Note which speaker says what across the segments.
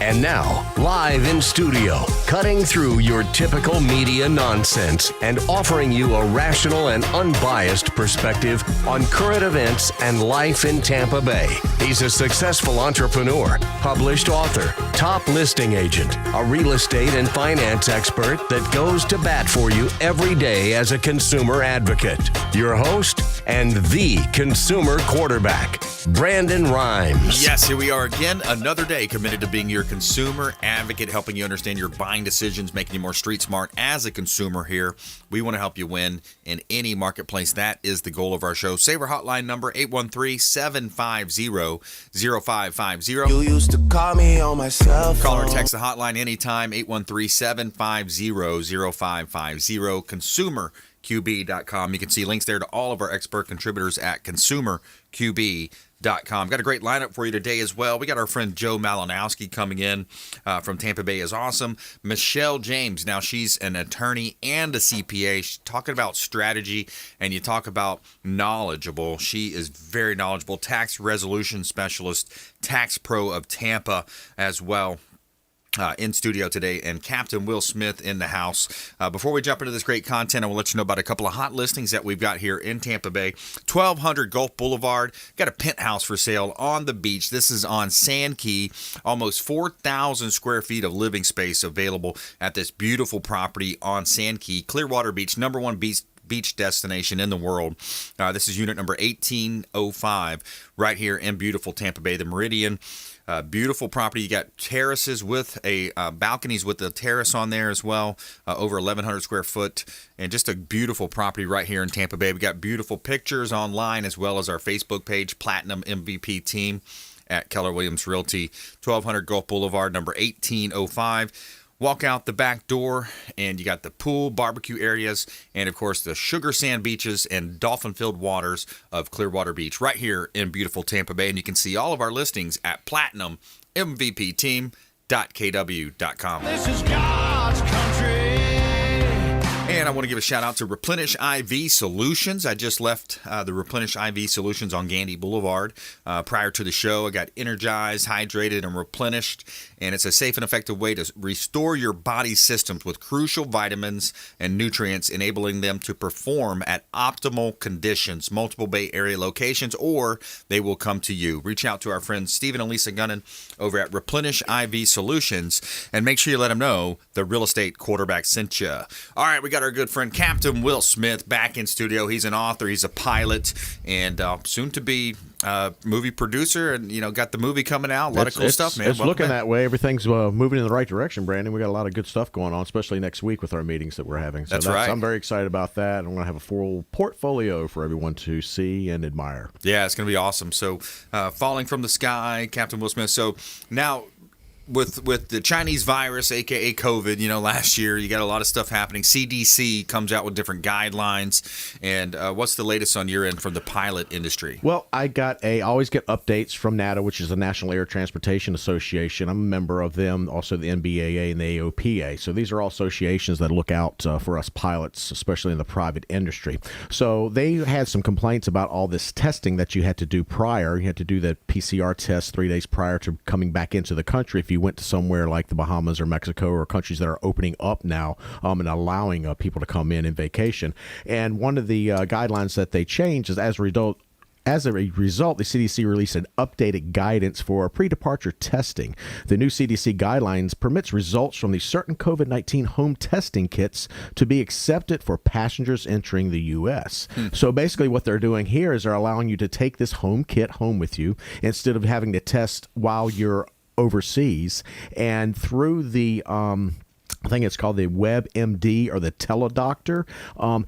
Speaker 1: And now, live in studio, cutting through your typical media nonsense and offering you a rational and unbiased perspective on current events and life in Tampa Bay. He's a successful entrepreneur, published author, top listing agent, a real estate and finance expert that goes to bat for you every day as a consumer advocate. Your host and the consumer quarterback, Brandon Rhymes.
Speaker 2: Yes, here we are again, another day committed to being your consumer advocate, helping you understand your buying decisions, making you more street smart as a consumer here. We want to help you win in any marketplace. That is the goal of our show. Save our hotline number, 813-750-0550.
Speaker 3: You used to call me on my cell phone.
Speaker 2: Call or text the hotline anytime, 813-750-0550. ConsumerQB.com. You can see links there to all of our expert contributors at ConsumerQB.com. Got a great lineup for you today as well. We got our friend Joe Malinowski coming in from Tampa Bay is awesome. Michelle James, now she's an attorney and a CPA. She's talking about strategy, and you talk about knowledgeable. She is very knowledgeable. Tax resolution specialist, TaxPro of Tampa as well. In studio today, and Captain Will Smith in the house. Before we jump into this great content, I will let you know about a couple of hot listings that we've got here in Tampa Bay. 1200 Gulf Boulevard. Got a penthouse for sale on the beach. This is on Sand Key. Almost 4,000 square feet of living space available at this beautiful property on Sand Key. Clearwater Beach, number one beach destination in the world. This is unit number 1805 right here in beautiful Tampa Bay, the Meridian. Beautiful property. You got terraces with a balconies with a terrace on there as well, over 1,100 square foot, and just a beautiful property right here in Tampa Bay. We got beautiful pictures online as well as our Facebook page, Platinum MVP Team at Keller Williams Realty, 1200 Gulf Boulevard, number 1805. Walk out the back door, and you got the pool, barbecue areas, and, of course, the sugar sand beaches and dolphin-filled waters of Clearwater Beach right here in beautiful Tampa Bay. And you can see all of our listings at platinummvpteam.kw.com.
Speaker 3: This is God's country.
Speaker 2: And I want to give a shout out to Replenish IV Solutions. I just left the Replenish IV Solutions on Gandy Boulevard prior to the show. I got energized, hydrated, and replenished. And it's a safe and effective way to restore your body's systems with crucial vitamins and nutrients, enabling them to perform at optimal conditions. Multiple Bay Area locations, or they will come to you. Reach out to our friends Stephen and Lisa Gunnan over at Replenish IV Solutions, and make sure you let them know the real estate quarterback sent you. All right, we got our good friend Captain Will Smith back in studio. He's an author, he's a pilot, and soon to be movie producer, and got the movie coming out. A lot of cool stuff, man.
Speaker 4: It's looking that way. Everything's moving in the right direction, Brandon. We got a lot of good stuff going on, especially next week with our meetings that we're having. So
Speaker 2: that's right.
Speaker 4: I'm very excited about that. I'm going to have a full portfolio for everyone to see and admire.
Speaker 2: Yeah, it's going to be awesome. So, Falling from the Sky, Captain Will Smith. So now, with the Chinese virus, aka COVID, last year you got a lot of stuff happening. CDC comes out with different guidelines, and what's the latest on your end from the pilot industry?
Speaker 4: Well, I always get updates from NATA, which is the National Air Transportation Association. I'm a member of them, also the NBAA and the AOPA. So these are all associations that look out for us pilots, especially in the private industry. So they had some complaints about all this testing that you had to do prior. You had to do the PCR test 3 days prior to coming back into the country if you went to somewhere like the Bahamas or Mexico or countries that are opening up now and allowing people to come in vacation. And one of the guidelines that they changed is as a result, the CDC released an updated guidance for pre-departure testing. The new CDC guidelines permits results from the certain COVID-19 home testing kits to be accepted for passengers entering the U.S. So basically what they're doing here is they're allowing you to take this home kit home with you instead of having to test while you're overseas, and through the I think it's called the WebMD or the teledoctor.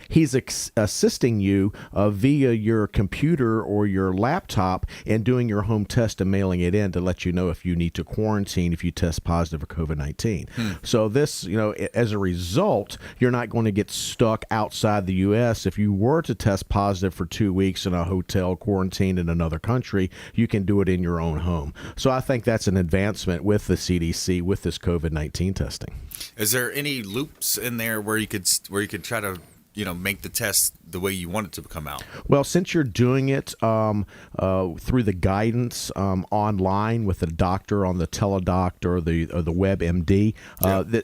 Speaker 4: He's assisting you via your computer or your laptop and doing your home test and mailing it in to let you know if you need to quarantine if you test positive for COVID-19. So this, as a result, you're not going to get stuck outside the U.S. If you were to test positive for 2 weeks in a hotel quarantined in another country, you can do it in your own home. So I think that's an advancement with the CDC with this COVID-19 testing.
Speaker 2: Is there any loops in there where you could try to make the test the way you want it to come out?
Speaker 4: Well, since you're doing it through the guidance online with the doctor on the teledoc or the WebMD,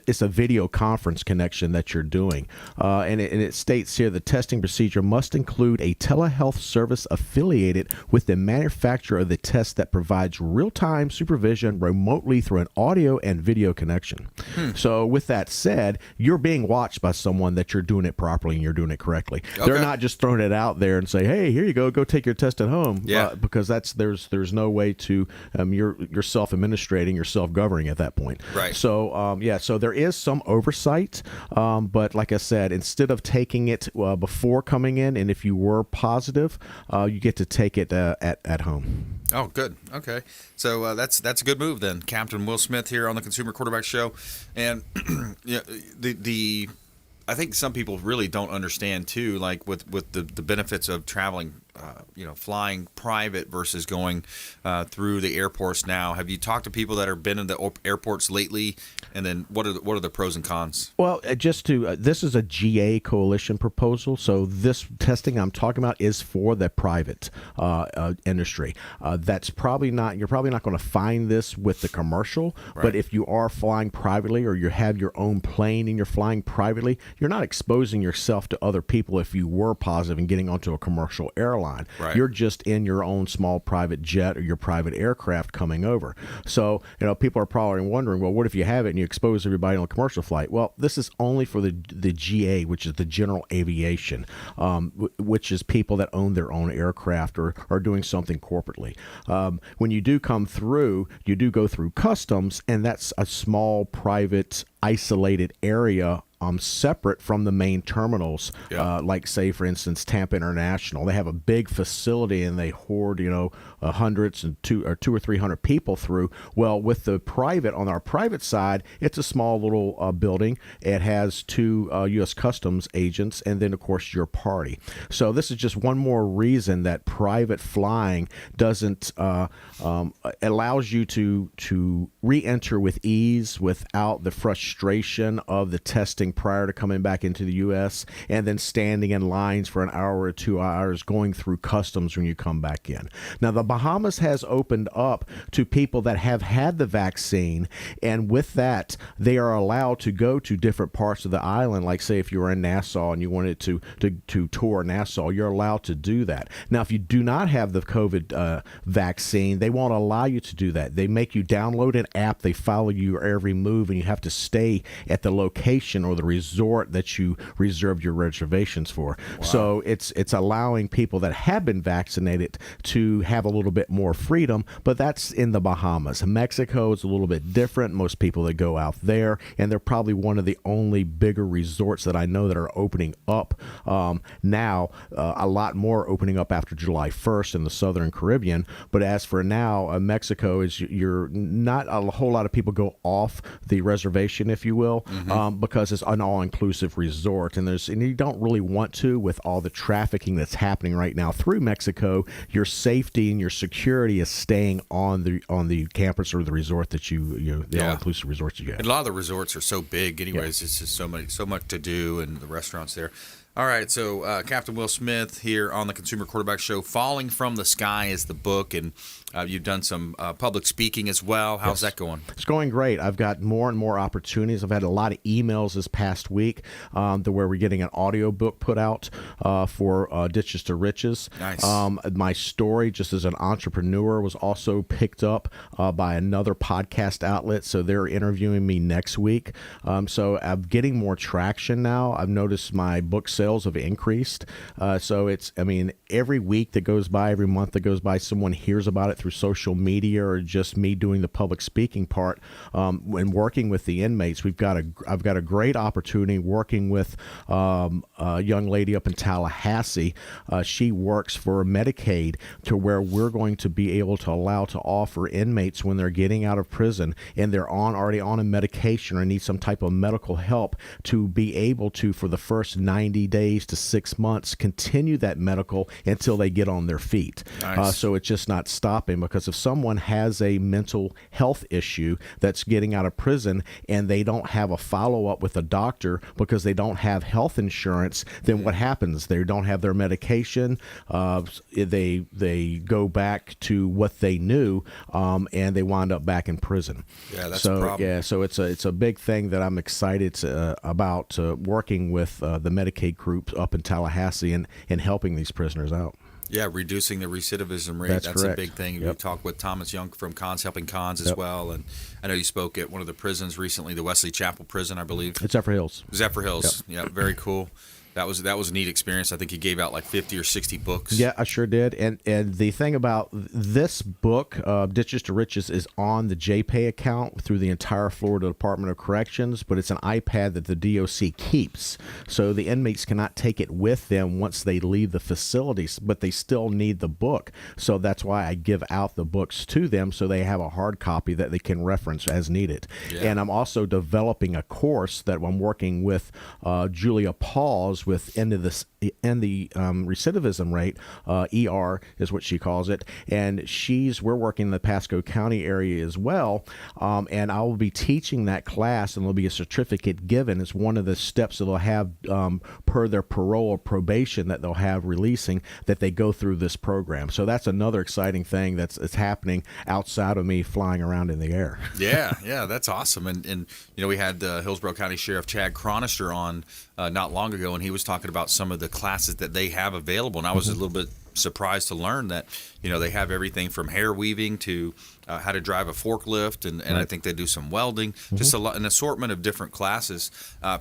Speaker 4: it's a video conference connection that you're doing. And it states here the testing procedure must include a telehealth service affiliated with the manufacturer of the test that provides real-time supervision remotely through an audio and video connection. So with that said, you're being watched by someone that you're doing it properly and you're doing it correctly. They're not just throwing it out there and say, hey, here you go take your test at home. Because there's no way to you're self-administrating, you're self-governing at that point.
Speaker 2: Right.
Speaker 4: So so there is some oversight, but like I said, instead of taking it before coming in, and if you were positive, you get to take it at home.
Speaker 2: Oh, good. Okay. So that's a good move then. Captain Will Smith here on the Consumer Quarterback Show. And I think some people really don't understand too, like with the benefits of traveling, flying private versus going through the airports now. Have you talked to people that have been in the airports lately? And then what are the pros and cons?
Speaker 4: Well, this is a GA coalition proposal. So this testing I'm talking about is for the private industry. You're probably not going to find this with the commercial. Right. But if you are flying privately or you have your own plane and you're flying privately, you're not exposing yourself to other people if you were positive and getting onto a commercial airline.
Speaker 2: Right.
Speaker 4: You're just in your own small private jet or your private aircraft coming over. So, people are probably wondering, well, what if you have it and you expose everybody on a commercial flight? Well, this is only for the GA, which is the general aviation, which is people that own their own aircraft or are doing something corporately. When you do come through, you do go through customs, and that's a small private isolated area separate from the main terminals, like say for instance Tampa International. They have a big facility and they hoard hundreds and two or 300 people through. Well, with the private, on our private side, it's a small little building. It has 2 U.S. Customs agents and then of course your party. So this is just one more reason that private flying doesn't allows you to re-enter with ease without the frustration of the testing prior to coming back into the U.S. and then standing in lines for an hour or 2 hours going through customs when you come back in. Now, the Bahamas has opened up to people that have had the vaccine, and with that, they are allowed to go to different parts of the island. Like, say, if you were in Nassau and you wanted to tour Nassau, you're allowed to do that. Now, if you do not have the COVID vaccine, they won't allow you to do that. They make you download an app. They follow your every move, and you have to stay at the location or the resort that you reserved your reservations for. Wow. So it's allowing people that have been vaccinated to have a little bit more freedom, but that's in the Bahamas. Mexico is a little bit different. Most people that go out there, and they're probably one of the only bigger resorts that I know that are opening up now. A lot more opening up after July 1st in the Southern Caribbean. But as for now, Mexico is you're not a whole lot of people go off the reservation, if you will, because it's an all-inclusive resort, and you don't really want to with all the trafficking that's happening right now through Mexico. Your safety and your security is staying on the campus or the resort that the all-inclusive resorts you get.
Speaker 2: And a lot of the resorts are so big, anyways. It's just so much to do, and the restaurants there. All right, so Captain Will Smith here on the Consumer Quarterback Show. Falling from the Sky is the book, and you've done some public speaking as well. How's that going?
Speaker 4: It's going great. I've got more and more opportunities. I've had a lot of emails this past week to where we're getting an audio book put out for Ditches to Riches.
Speaker 2: Nice.
Speaker 4: My story, just as an entrepreneur, was also picked up by another podcast outlet, so they're interviewing me next week. So I'm getting more traction now. I've noticed my book sales have increased. So every week that goes by, every month that goes by, someone hears about it through social media or just me doing the public speaking part. When working with the inmates, I've got a great opportunity working with a young lady up in Tallahassee. She works for Medicaid, to where we're going to be able to offer inmates when they're getting out of prison and they're already on a medication or need some type of medical help, to be able to, for the first 90 days to 6 months, continue that medical until they get on their feet.
Speaker 2: Nice.
Speaker 4: So it's just not stopping stopping, because if someone has a mental health issue that's getting out of prison and they don't have a follow-up with a doctor because they don't have health insurance, then what happens? They don't have their medication. They go back to what they knew, and they wind up back in prison.
Speaker 2: Yeah, that's a problem.
Speaker 4: Yeah, so it's a big thing that I'm excited about working with the Medicaid group up in Tallahassee and helping these prisoners out.
Speaker 2: Yeah, reducing the recidivism rate.
Speaker 4: That's
Speaker 2: a
Speaker 4: correct.
Speaker 2: big thing.
Speaker 4: Yep.
Speaker 2: We talked with Thomas Young from Conshelpingcons as well, and I know you spoke at one of the prisons recently, the Wesley Chapel prison, I believe.
Speaker 4: It's Zephyr Hills.
Speaker 2: Zephyr Hills. Yeah, very cool. That was a neat experience. I think he gave out like 50 or 60 books.
Speaker 4: Yeah, I sure did. And the thing about this book, Ditches to Riches, is on the JPay account through the entire Florida Department of Corrections, but it's an iPad that the DOC keeps. So the inmates cannot take it with them once they leave the facilities, but they still need the book. So that's why I give out the books to them so they have a hard copy that they can reference as needed. Yeah. And I'm also developing a course that I'm working with Julia Pauls with end the recidivism rate. ER is what she calls it, and we're working in the Pasco County area as well, and I will be teaching that class, and there'll be a certificate given. It's one of the steps that they'll have per their parole or probation that they'll have releasing, that they go through this program. So that's another exciting thing that's happening outside of me flying around in the air.
Speaker 2: Yeah, that's awesome. And we had the Hillsborough County Sheriff Chad Cronister on not long ago, and he was talking about some of the classes that they have available, and I was a little bit surprised to learn that they have everything from hair weaving to how to drive a forklift, and I think they do some welding, just an assortment of different classes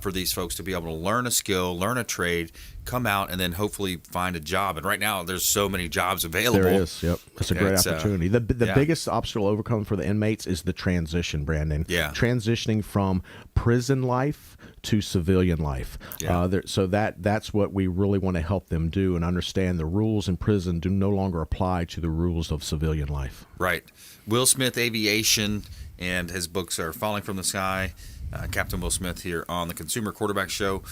Speaker 2: for these folks to be able to learn a skill, learn a trade, come out, and then hopefully find a job. And right now there's so many jobs available.
Speaker 4: There is. Yep, that's a great opportunity. The biggest obstacle to overcome for the inmates is the transition, Brandon.
Speaker 2: Yeah,
Speaker 4: transitioning from prison life to civilian life.
Speaker 2: Yeah.
Speaker 4: So that's what we really want to help them do, and understand the rules in prison do no longer apply to the rules of civilian life.
Speaker 2: Right. Will Smith Aviation, and his books are Falling from the Sky. Captain Will Smith here on the Consumer Quarterback Show.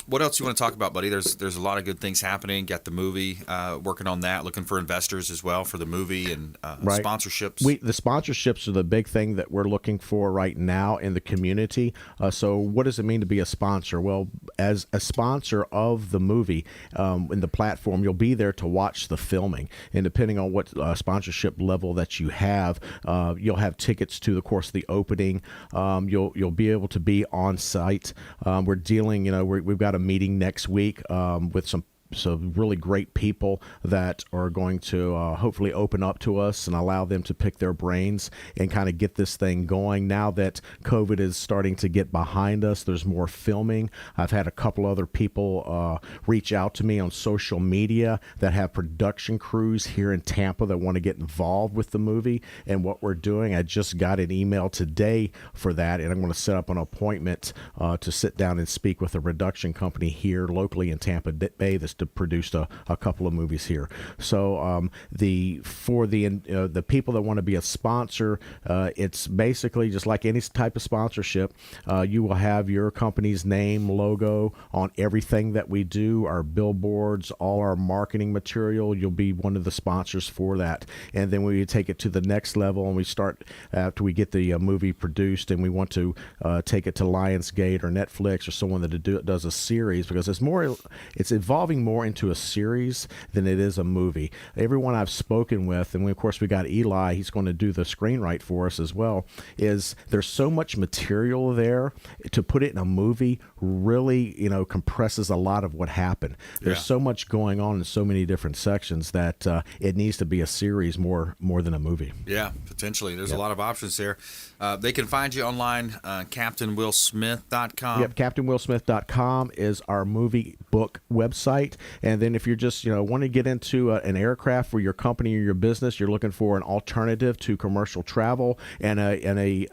Speaker 2: What else you want to talk about, buddy? There's a lot of good things happening. Got the movie, working on that, looking for investors as well for the movie, and sponsorships.
Speaker 4: The sponsorships are the big thing that we're looking for right now in the community. So what does it mean to be a sponsor? Well, as a sponsor of the movie in the platform, you'll be there to watch the filming. And depending on what sponsorship level that you have, you'll have tickets to, of course, the opening. You'll be able to be on site. We're dealing, we've got a meeting next week with some really great people that are going to hopefully open up to us and allow them to pick their brains and kind of get this thing going. Now that COVID is starting to get behind us, there's more filming. I've had a couple other people reach out to me on social media that have production crews here in Tampa that want to get involved with the movie and what we're doing. I just got an email today for that, and I'm going to set up an appointment to sit down and speak with a production company here locally in Tampa Bay that's to produce a couple of movies here. So the people that want to be a sponsor, it's basically just like any type of sponsorship. You will have your company's name, logo on everything that we do, our billboards, all our marketing material. You'll be one of the sponsors for that. And then we take it to the next level, and we start after we get the movie produced, and we want to take it to Lionsgate or Netflix or someone that does a series, because it's evolving more into a series than it is a movie. Everyone I've spoken with, and of course we got Eli, he's going to do the screenwrite for us as well, is there's so much material there to put it in a movie really, compresses a lot of what happened. There's so much going on in so many different sections that it needs to be a series more than a movie.
Speaker 2: Yeah, potentially. There's a lot of options there. They can find you online, CaptainWillSmith.com.
Speaker 4: Yep, CaptainWillSmith.com is our movie book website. And then if you're just, want to get into an aircraft for your company or your business, you're looking for an alternative to commercial travel and a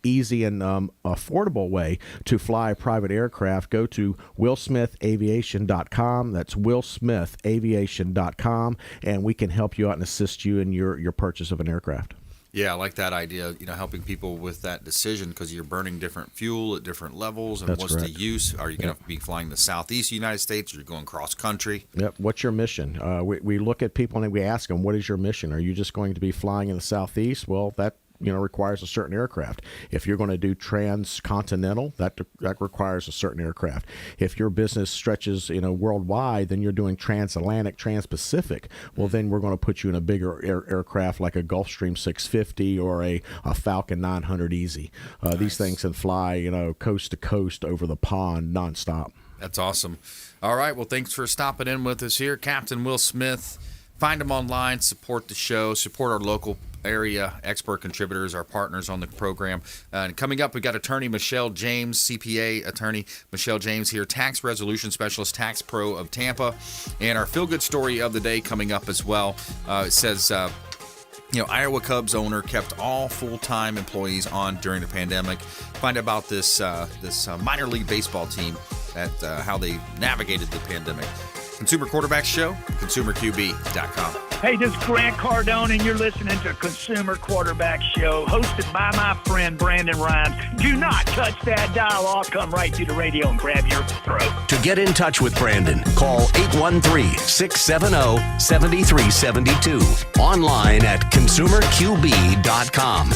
Speaker 4: easy and affordable way to fly a private aircraft, go to WillSmithAviation.com. That's WillSmithAviation.com, and we can help you out and assist you in your purchase of an aircraft.
Speaker 2: Yeah, I like that idea, helping people with that decision because you're burning different fuel at different levels. And
Speaker 4: That's
Speaker 2: what's the
Speaker 4: correct.
Speaker 2: use? Are you going to be flying the southeast United States or you're going cross country?
Speaker 4: Yep. What's your mission? We look at people and we ask them, what is your mission? Are you just going to be flying in the southeast? Well, that requires a certain aircraft. If you're going to do transcontinental, that requires a certain aircraft. If your business stretches, worldwide, then you're doing transatlantic, transpacific. Well, then we're going to put you in a bigger aircraft like a Gulfstream 650 or a Falcon 900 Easy.
Speaker 2: Nice.
Speaker 4: These things can fly, coast to coast over the pond nonstop.
Speaker 2: That's awesome. All right. Well, thanks for stopping in with us here, Captain Will Smith. Find him online, support the show, support our local area expert contributors, our partners on the program. And coming up, we got attorney Michelle James, CPA attorney Michelle James here, tax resolution specialist, TaxPro of Tampa, and our feel-good story of the day coming up as well. It says, Iowa Cubs owner kept all full-time employees on during the pandemic. Find out about this minor league baseball team, at how they navigated the pandemic. Consumer Quarterback Show, consumerqb.com.
Speaker 5: Hey, this is Grant Cardone, and you're listening to Consumer Quarterback Show, hosted by my friend Brandon Rhymes. Do not touch that dial. I'll come right to the radio and grab your throat.
Speaker 1: To get in touch with Brandon, call 813-670-7372. Online at consumerqb.com.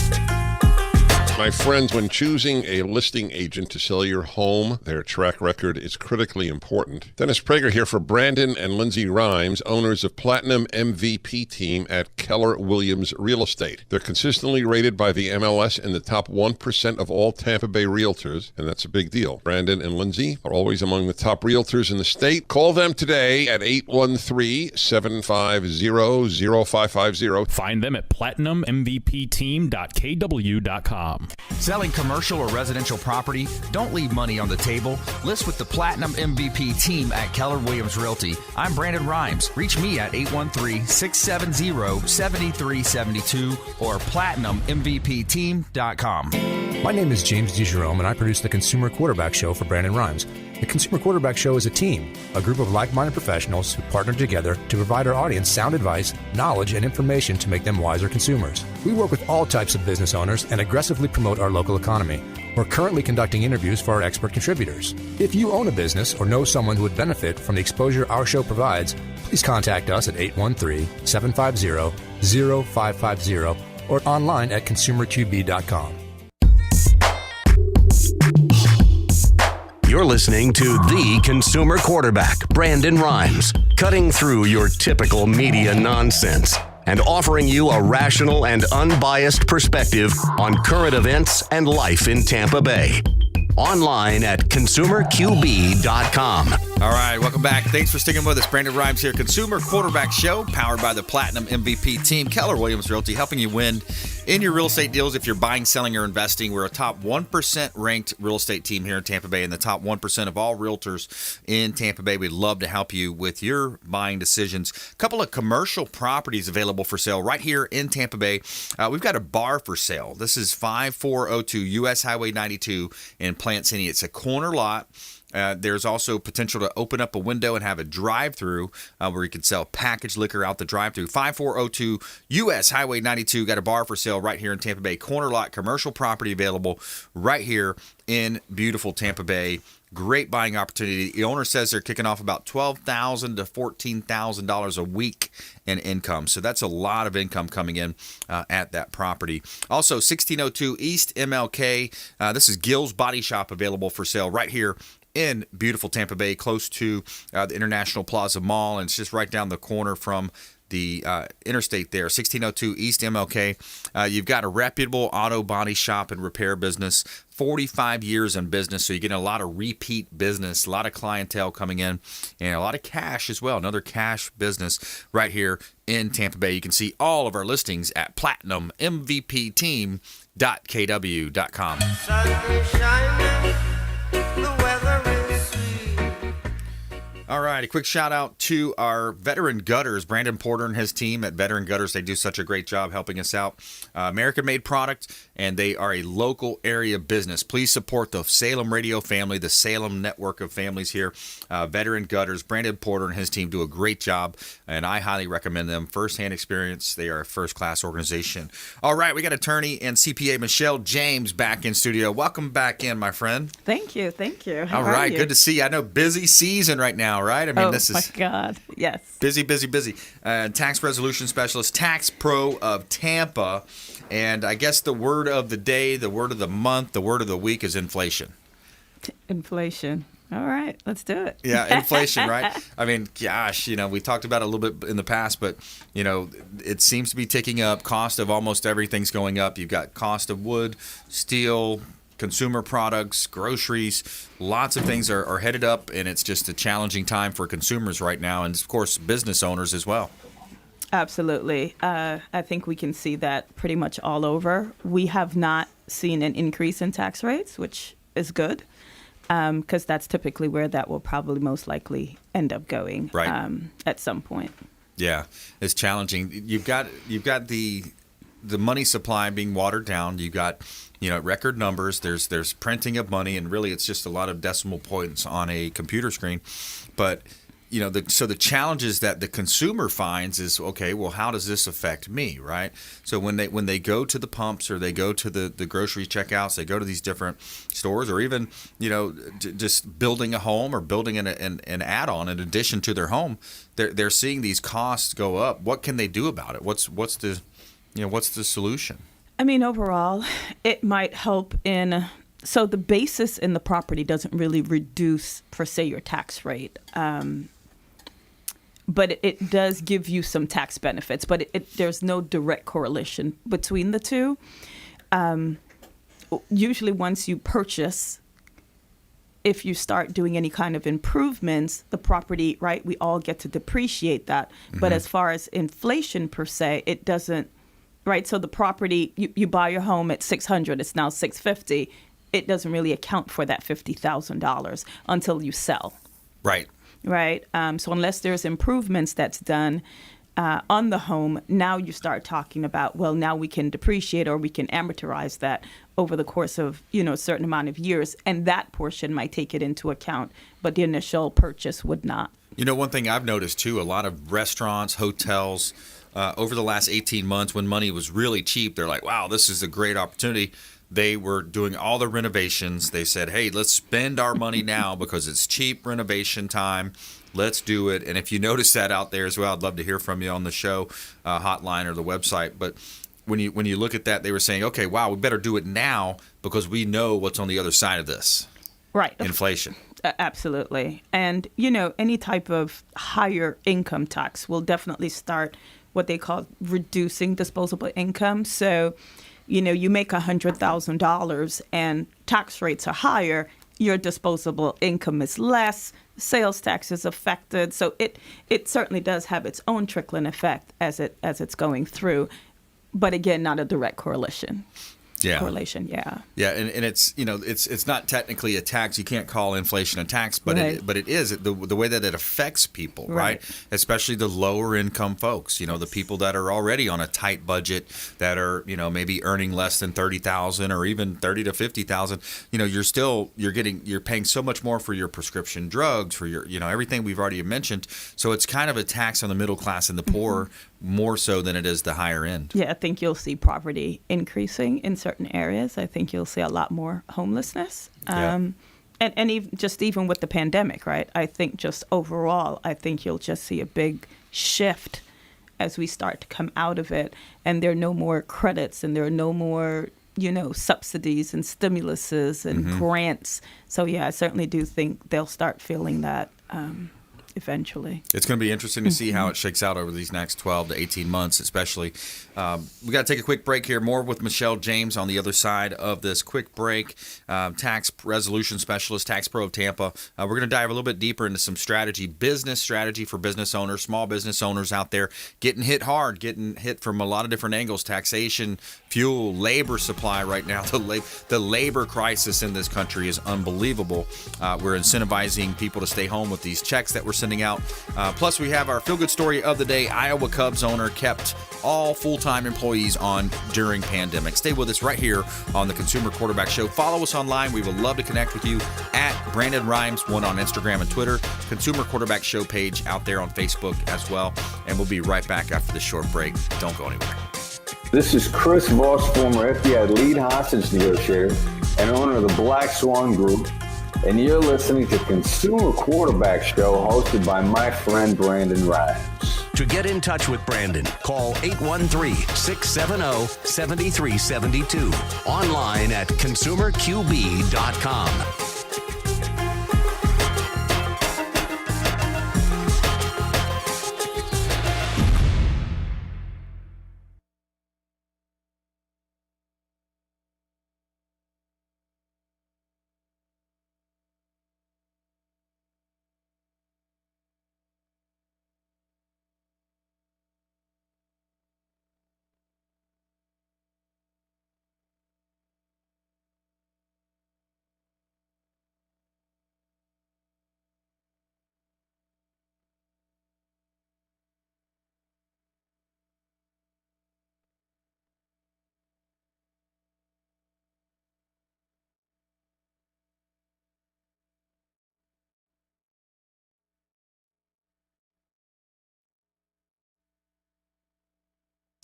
Speaker 6: My friends, when choosing a listing agent to sell your home, their track record is critically important. Dennis Prager here for Brandon and Lindsay Rhymes, owners of Platinum MVP Team at Keller Williams Real Estate. They're consistently rated by the MLS in the top 1% of all Tampa Bay realtors, and that's a big deal. Brandon and Lindsay are always among the top realtors in the state. Call them today at 813-750-0550.
Speaker 7: Find them at platinummvpteam.kw.com.
Speaker 8: Selling commercial or residential property? Don't leave money on the table. List with the Platinum MVP team at Keller Williams Realty. I'm Brandon Rhymes. Reach me at 813-670-7372 or platinummvpteam.com.
Speaker 9: My name is James DeJerome, and I produce the Consumer Quarterback Show for Brandon Rhymes. The Consumer Quarterback Show is a team, a group of like-minded professionals who partner together to provide our audience sound advice, knowledge, and information to make them wiser consumers. We work with all types of business owners and aggressively promote our local economy. We're currently conducting interviews for our expert contributors. If you own a business or know someone who would benefit from the exposure our show provides, please contact us at 813-750-0550 or online at consumerqb.com.
Speaker 1: You're listening to the Consumer Quarterback, Brandon Rhymes, cutting through your typical media nonsense and offering you a rational and unbiased perspective on current events and life in Tampa Bay. Online at consumerqb.com.
Speaker 2: All right, welcome back. Thanks for sticking with us. Brandon Rhymes here, Consumer Quarterback Show, powered by the Platinum MVP Team, Keller Williams Realty, helping you win in your real estate deals. If you're buying, selling, or investing, we're a top 1% ranked real estate team here in Tampa Bay and the top 1% of all realtors in Tampa Bay. We'd love to help you with your buying decisions. A couple of commercial properties available for sale right here in Tampa Bay. We've got a bar for sale. This is 5402 U.S. Highway 92 in Plant City. It's a corner lot. There's also potential to open up a window and have a drive-through where you can sell packaged liquor out the drive-through. 5402 U.S. Highway 92. Got a bar for sale right here in Tampa Bay. Corner lot, commercial property available right here in beautiful Tampa Bay. Great buying opportunity. The owner says they're kicking off about $12,000 to $14,000 a week in income. So that's a lot of income coming in at that property. Also, 1602 East MLK. This is Gill's Body Shop available for sale right here in beautiful Tampa Bay, close to the International Plaza Mall, and it's just right down the corner from the interstate there, 1602 East MLK. You've got a reputable auto body shop and repair business, 45 years in business, so you're getting a lot of repeat business, a lot of clientele coming in, and a lot of cash as well, another cash business right here in Tampa Bay. You can see all of our listings at platinummvpteam.kw.com. All right, a quick shout out to our Veteran Gutters, Brandon Porter and his team at Veteran Gutters. They do such a great job helping us out. American-made product, and they are a local area business. Please support the Salem radio family, the Salem network of families here. Veteran Gutters, Brandon Porter and his team do a great job, and I highly recommend them. First-hand experience. They are a first-class organization. All right, we got attorney and CPA Michelle James back in studio. Welcome back in, my friend.
Speaker 7: Thank you. How
Speaker 2: All
Speaker 7: are
Speaker 2: right,
Speaker 7: you?
Speaker 2: good to see you. I know busy season right now, right? I mean, this is
Speaker 7: my God, yes.
Speaker 2: busy. Tax resolution specialist, TaxPro of Tampa. And I guess the word of the day, the word of the month, the word of the week is inflation.
Speaker 7: Inflation. All right, let's do it.
Speaker 2: Yeah, inflation, right? I mean, gosh, we talked about it a little bit in the past, but, it seems to be ticking up. Cost of almost everything's going up. You've got cost of wood, steel, consumer products, groceries, lots of things are headed up, and it's just a challenging time for consumers right now, and of course business owners as well.
Speaker 7: Absolutely. I think we can see that pretty much all over. We have not seen an increase in tax rates, which is good, because that's typically where that will probably most likely end up going at some point. Yeah,
Speaker 2: it's challenging. You've got the money supply being watered down. You've got record numbers. There's printing of money, and really it's just a lot of decimal points on a computer screen. But so the challenges that the consumer finds is, okay, well, how does this affect me, right? So when they go to the pumps or they go to the grocery checkouts, they go to these different stores, or even just building a home or building an add-on in addition to their home, they're seeing these costs go up. What can they do about it? What's the solution?
Speaker 7: I mean, overall, it might help so the basis in the property doesn't really reduce, per se, your tax rate. But it does give you some tax benefits, but there's no direct correlation between the two. Usually once you purchase, if you start doing any kind of improvements, the property, right, we all get to depreciate that. Mm-hmm. But as far as inflation, per se, it doesn't. Right, so the property, you buy your home at $600, it's now $650. It doesn't really account for that $50,000 until you sell.
Speaker 2: Right.
Speaker 7: So unless there's improvements that's done on the home, now you start talking about, well, now we can depreciate or we can amortize that over the course of a certain amount of years, and that portion might take it into account, but the initial purchase would not.
Speaker 2: One thing I've noticed too, a lot of restaurants, hotels. Over the last 18 months, when money was really cheap, they're like, wow, this is a great opportunity. They were doing all the renovations. They said, hey, let's spend our money now because it's cheap renovation time. Let's do it. And if you notice that out there as well, I'd love to hear from you on the show hotline or the website. But when you look at that, they were saying, okay, wow, we better do it now because we know what's on the other side of this.
Speaker 7: Right.
Speaker 2: Inflation.
Speaker 7: Absolutely. And, any type of higher income tax will definitely start what they call reducing disposable income. So, you make $100,000 and tax rates are higher, your disposable income is less, sales tax is affected. So it certainly does have its own trickling effect as it's going through. But again, not a direct correlation. Correlation, yeah.
Speaker 2: Yeah, and it's it's not technically a tax. You can't call inflation a tax, but it is the way that it affects people, right? Especially the lower income folks. The people that are already on a tight budget, that are maybe earning less than $30,000 or even $30,000 to $50,000. You're paying so much more for your prescription drugs, for your everything we've already mentioned. So it's kind of a tax on the middle class and the poor. More so than it is the higher end.
Speaker 7: Yeah, I think you'll see poverty increasing in certain areas. I think you'll see a lot more homelessness. And even with the pandemic, right? I think just overall, I think you'll just see a big shift as we start to come out of it. And there are no more credits and there are no more, subsidies and stimuluses and grants. So, yeah, I certainly do think they'll start feeling that eventually.
Speaker 2: It's going to be interesting to see how it shakes out over these next 12 to 18 months, especially. We got to take a quick break here. More with Michelle James on the other side of this quick break. Tax resolution specialist, TaxPro of Tampa. We're going to dive a little bit deeper into some strategy, business strategy for business owners, small business owners out there getting hit hard, getting hit from a lot of different angles, taxation, fuel, labor supply right now. The labor crisis in this country is unbelievable. We're incentivizing people to stay home with these checks that we're sending out. Plus, we have our feel-good story of the day. Iowa Cubs owner kept all full-time employees on during pandemic. Stay with us right here on the Consumer Quarterback Show. Follow us online. We would love to connect with you at Brandon Rhymes, one on Instagram and Twitter. Consumer Quarterback Show page out there on Facebook as well. And we'll be right back after this short break. Don't go anywhere.
Speaker 10: This is Chris Voss, former FBI lead hostage negotiator and owner of the Black Swan Group, and you're listening to Consumer Quarterback Show hosted by my friend Brandon Rhymes.
Speaker 1: To get in touch with Brandon, call 813-670-7372. Online at consumerqb.com.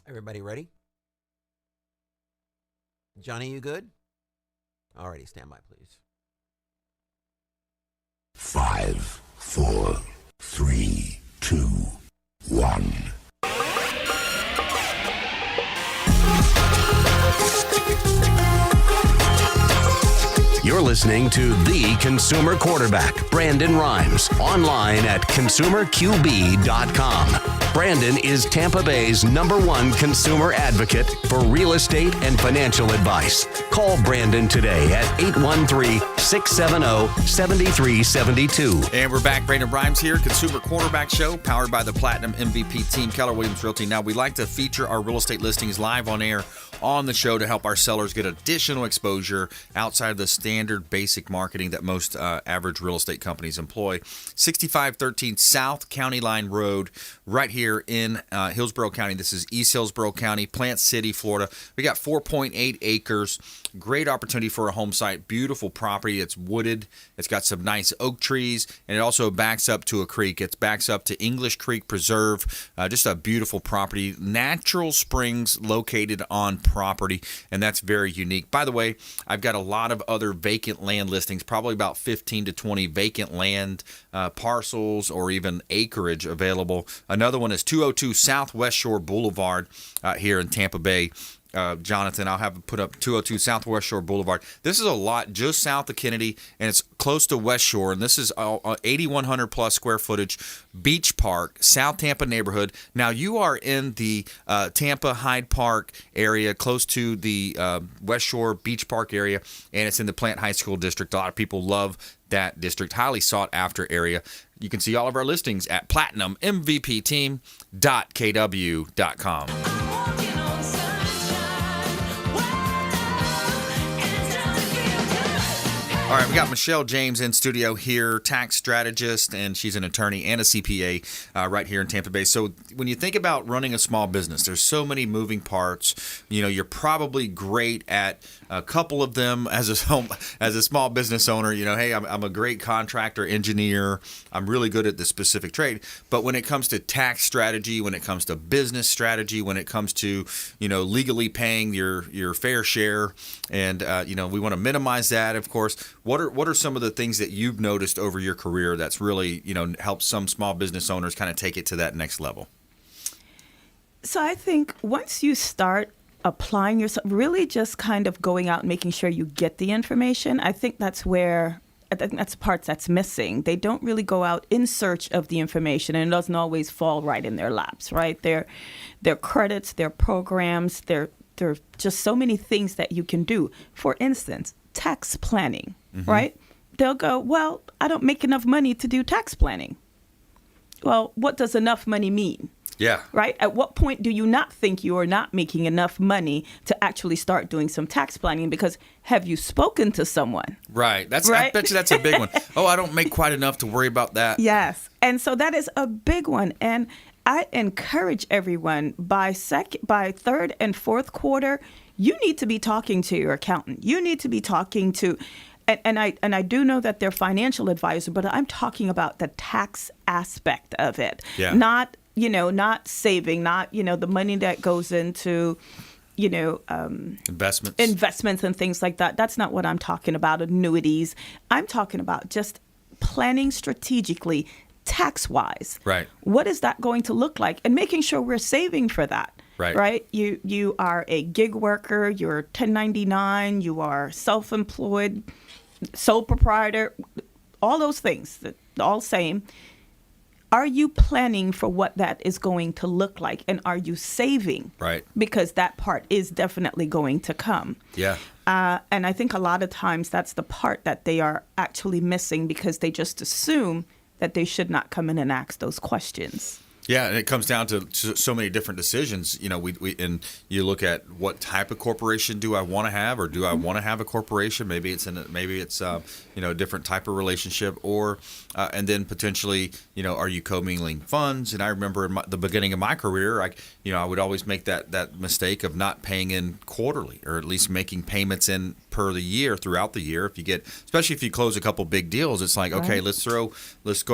Speaker 11: Everybody ready? Johnny, you good? Alrighty, stand by, please.
Speaker 12: 5, 4, 3, 2, 1.
Speaker 1: You're listening to The Consumer Quarterback, Brandon Rhymes, online at consumerqb.com. Brandon is Tampa Bay's #1 consumer advocate for real estate and financial advice. Call Brandon today at 813-670-7372.
Speaker 2: And we're back. Brandon Rhymes here, Consumer Quarterback Show, powered by the Platinum MVP team, Keller Williams Realty. Now, we like to feature our real estate listings live on air on the show to help our sellers get additional exposure outside of the standard basic marketing that most average real estate companies employ. 6513 South County Line Road, right here in Hillsborough County. This is East Hillsborough County, Plant City, Florida. We got 4.8 acres. Great opportunity for a home site. Beautiful property. It's wooded. It's got some nice oak trees, and it also backs up to a creek. It backs up to English Creek Preserve. Just a beautiful property. Natural springs located on property, and that's very unique. By the way, I've got a lot of other vacant land listings, probably about 15 to 20 vacant land parcels or even acreage available. Another one is 202 Southwest Shore Boulevard here in Tampa Bay. Jonathan, I'll have it put up 202 Southwest Shore Boulevard. This is a lot just south of Kennedy, and it's close to West Shore, and this is 8,100 plus square footage beach park, South Tampa neighborhood. Now, you are in the Tampa Hyde Park area, close to the West Shore Beach Park area, and it's in the Plant High School district. A lot of people love that district, highly sought after area. You can see all of our listings at platinummvpteam.kw.com. All right, we got Michelle James in studio here, tax strategist, and she's an attorney and a CPA right here in Tampa Bay. So when you think about running a small business, there's so many moving parts. You know, you're probably great at a couple of them as a small business owner. You know, hey, I'm a great contractor, engineer. I'm really good at this specific trade. But when it comes to tax strategy, when it comes to business strategy, when it comes to, you know, legally paying your fair share, and you know, we want to minimize that, of course. What are some of the things that you've noticed over your career that's really, you know, helped some small business owners kind of take it to that next level?
Speaker 7: So I think once you start applying yourself, really just kind of going out and making sure you get the information, I think that's where I think that's the part that's missing. They don't really go out in search of the information, and it doesn't always fall right in their laps, right? Their credits, their programs, there are just so many things that you can do. For instance, tax planning, right? They'll go, well, I don't make enough money to do tax planning. Well, what does enough money mean?
Speaker 2: Yeah.
Speaker 7: Right? At what point do you not think you are not making enough money to actually start doing some tax planning? Because have you spoken to someone?
Speaker 2: Right. I
Speaker 7: Right?
Speaker 2: bet you that's a big one. Oh, I don't make quite enough to worry about that.
Speaker 7: Yes. And so that is a big one. And I encourage everyone by third and fourth quarter, you need to be talking to your accountant. You need to be talking to, and I do know that they're financial advisor, but I'm talking about the tax aspect of it.
Speaker 2: Yeah.
Speaker 7: Not saving, not, the money that goes into, investments and things like that. That's not what I'm talking about, annuities. I'm talking about just planning strategically, tax-wise.
Speaker 2: Right.
Speaker 7: What is that going to look like? And making sure we're saving for that.
Speaker 2: Right.
Speaker 7: Right? You are a gig worker, you're 1099, you are self-employed, sole proprietor, all those things, all same. Are you planning for what that is going to look like? And are you saving?
Speaker 2: Right.
Speaker 7: Because that part is definitely going to come.
Speaker 2: Yeah.
Speaker 7: And I think a lot of times that's the part that they are actually missing because they just assume that they should not come in and ask those questions.
Speaker 2: Yeah, and it comes down to so many different decisions. We and you look at what type of corporation do I want to have, or do I want to have a corporation? Maybe it's a different type of relationship, or and then potentially are you commingling funds? And I remember in the beginning of my career, I would always make that mistake of not paying in quarterly, or at least making payments in per the year throughout the year. Especially if you close a couple big deals, it's like, okay, let's go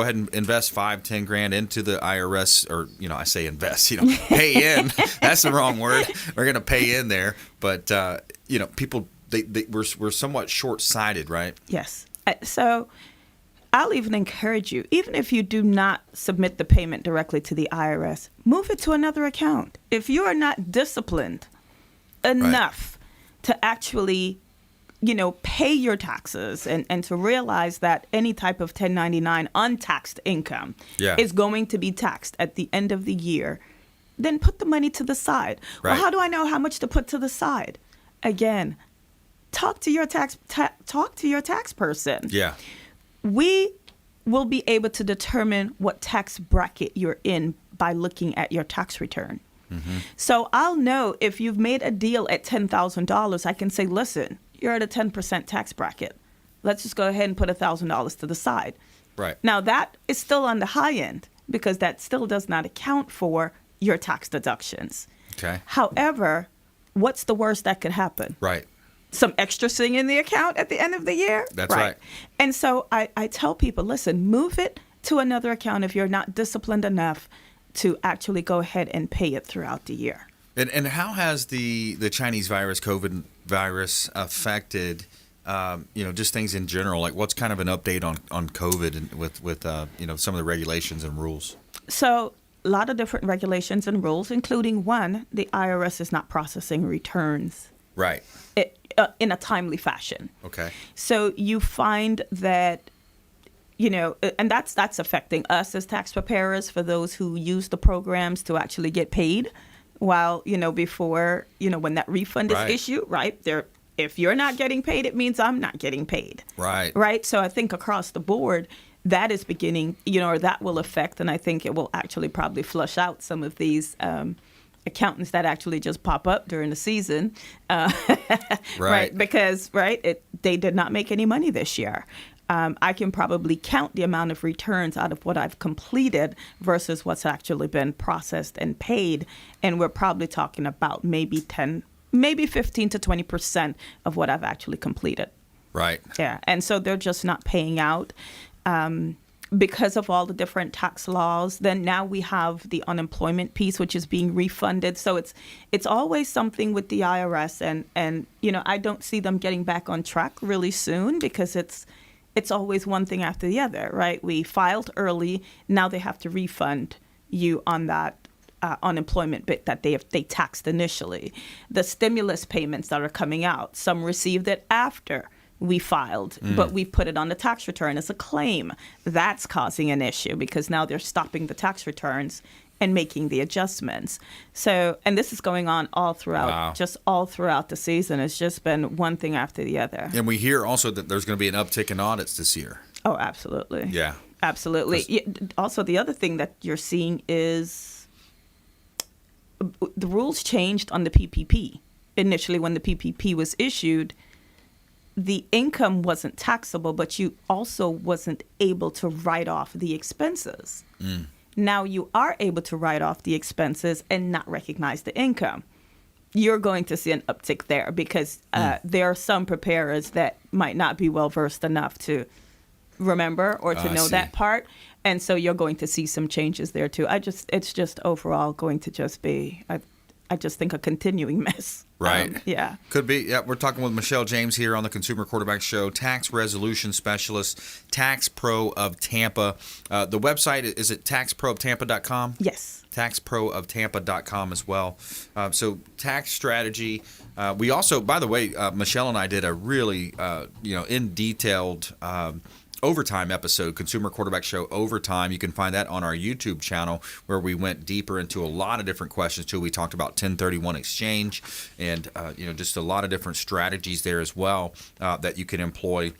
Speaker 2: ahead and invest $5-10 grand into the IRS. Or I say invest, pay in. That's the wrong word. We're going to pay in there, but people we're somewhat short-sighted, right?
Speaker 7: Yes. So I'll even encourage you, even if you do not submit the payment directly to the IRS, move it to another account. If you are not disciplined enough to actually pay your taxes and to realize that any type of 1099 untaxed income is going to be taxed at the end of the year, then put the money to the side.
Speaker 2: Right.
Speaker 7: Well, how do I know how much to put to the side? Again, talk to your tax person.
Speaker 2: Yeah.
Speaker 7: We will be able to determine what tax bracket you're in by looking at your tax return. Mm-hmm. So I'll know if you've made a deal at $10,000, I can say, listen, you're at a 10% tax bracket. Let's just go ahead and put $1,000 to the side.
Speaker 2: Right.
Speaker 7: Now, that is still on the high end because that still does not account for your tax deductions.
Speaker 2: Okay.
Speaker 7: However, what's the worst that could happen?
Speaker 2: Right.
Speaker 7: Some extra thing in the account at the end of the year?
Speaker 2: That's right.
Speaker 7: And so I tell people, listen, move it to another account if you're not disciplined enough to actually go ahead and pay it throughout the year.
Speaker 2: And how has the Chinese COVID virus affected, just things in general? Like, what's kind of an update on COVID and with some of the regulations and rules?
Speaker 7: So a lot of different regulations and rules, including one, the IRS is not processing returns.
Speaker 2: Right.
Speaker 7: In a timely fashion.
Speaker 2: Okay.
Speaker 7: So you find that, and that's affecting us as tax preparers for those who use the programs to actually get paid. While, before, when that refund is issued, right, if you're not getting paid, it means I'm not getting paid.
Speaker 2: Right.
Speaker 7: Right. So I think across the board, that is beginning, or that will affect, and I think it will actually probably flush out some of these accountants that actually just pop up during the season. Right. Because, they did not make any money this year. I can probably count the amount of returns out of what I've completed versus what's actually been processed and paid. And we're probably talking about maybe 15 to 20% of what I've actually completed.
Speaker 2: Right.
Speaker 7: Yeah. And so they're just not paying out because of all the different tax laws. Then now we have the unemployment piece, which is being refunded. So it's always something with the IRS. And I don't see them getting back on track really soon because it's always one thing after the other, right? We filed early. Now they have to refund you on that unemployment bit that they taxed initially. The stimulus payments that are coming out, some received it after we filed, but we put it on the tax return as a claim. That's causing an issue because now they're stopping the tax returns and making the adjustments. So, and this is going on all throughout, just all throughout the season. It's just been one thing after the other.
Speaker 2: And we hear also that there's going to be an uptick in audits this year.
Speaker 7: Oh, absolutely.
Speaker 2: Yeah.
Speaker 7: Absolutely. Also, the other thing that you're seeing is the rules changed on the PPP. Initially, when the PPP was issued, the income wasn't taxable, but you also wasn't able to write off the expenses. Now you are able to write off the expenses and not recognize the income. You're going to see an uptick there because there are some preparers that might not be well versed enough to remember or to know that part. And so you're going to see some changes there too. It's just overall going to just be, I just think, a continuing mess.
Speaker 2: Right.
Speaker 7: Yeah.
Speaker 2: Could be. Yeah. We're talking with Michelle James here on the Consumer Quarterback Show, tax resolution specialist, TaxPro of Tampa. The website, is it taxproofttampa.com?
Speaker 7: Yes.
Speaker 2: TaxProofTampa.com as well. So tax strategy. We also, by the way, Michelle and I did a really, in detailed overtime episode, Consumer Quarterback Show Overtime. You can find that on our YouTube channel where we went deeper into a lot of different questions too. We talked about 1031 exchange and just a lot of different strategies there as well that you can employ.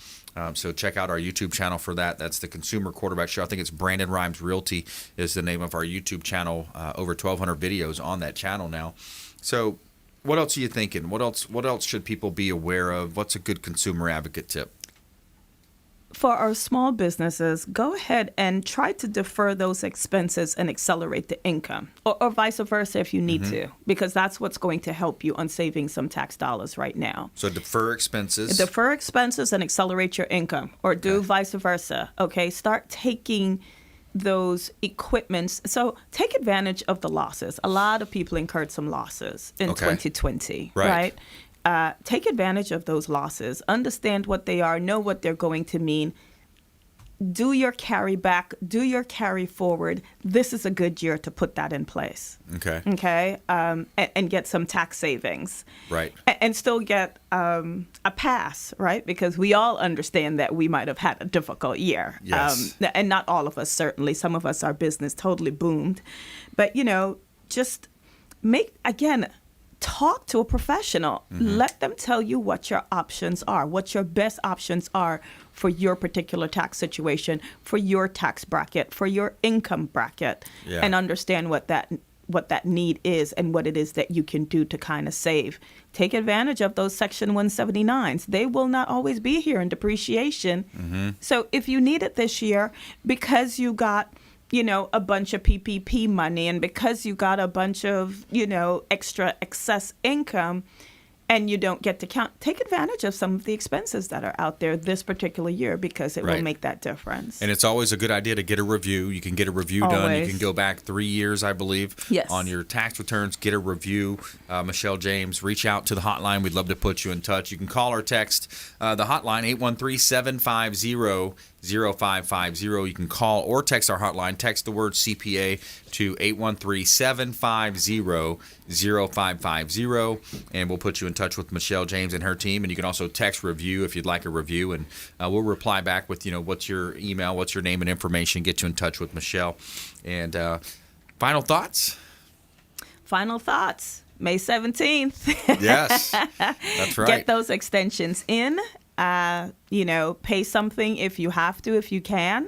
Speaker 2: So check out our YouTube channel for that. That's the Consumer Quarterback Show. I think it's Brandon Rhymes Realty is the name of our YouTube channel. Over 1,200 videos on that channel now. So what else are you thinking? What else should people be aware of? What's a good consumer advocate tip?
Speaker 7: For our small businesses, go ahead and try to defer those expenses and accelerate the income, or vice versa if you need to, because that's what's going to help you on saving some tax dollars right now.
Speaker 2: So defer expenses.
Speaker 7: Defer expenses and accelerate your income, or do vice versa. Okay, start taking those equipments. So take advantage of the losses. A lot of people incurred some losses in 2020, right? Take advantage of those losses. Understand what they are. Know what they're going to mean. Do your carry back. Do your carry forward. This is a good year to put that in place. Okay. And get some tax savings.
Speaker 2: Right.
Speaker 7: And still get a pass, right? Because we all understand that we might have had a difficult year.
Speaker 2: Yes.
Speaker 7: And not all of us, certainly. Some of us, our business totally boomed. But, just talk to a professional. Let them tell you what your options are, what your best options are for your particular tax situation, for your tax bracket, for your income bracket, and understand what that need is and what it is that you can do to kind of save. Take advantage of those Section 179s. They will not always be here in depreciation. So if you need it this year because you got a bunch of PPP money and because you got a bunch of, extra excess income and you don't get to count, take advantage of some of the expenses that are out there this particular year because it will make that difference.
Speaker 2: And it's always a good idea to get a review. You can get a review done. You can go back 3 years, I believe, on your tax returns, get a review. Michelle James, reach out to the hotline. We'd love to put you in touch. You can call or text the hotline, 813-750-0550. You can call or text our hotline. Text the word CPA to 813-750-0550, and we'll put you in touch with Michelle James and her team. And you can also text review if you'd like a review, and we'll reply back with, what's your email, what's your name and information, get you in touch with Michelle. And final thoughts?
Speaker 7: Final thoughts. May 17th.
Speaker 2: Yes, that's right.
Speaker 7: Get those extensions in. Pay something if you have to, if you can,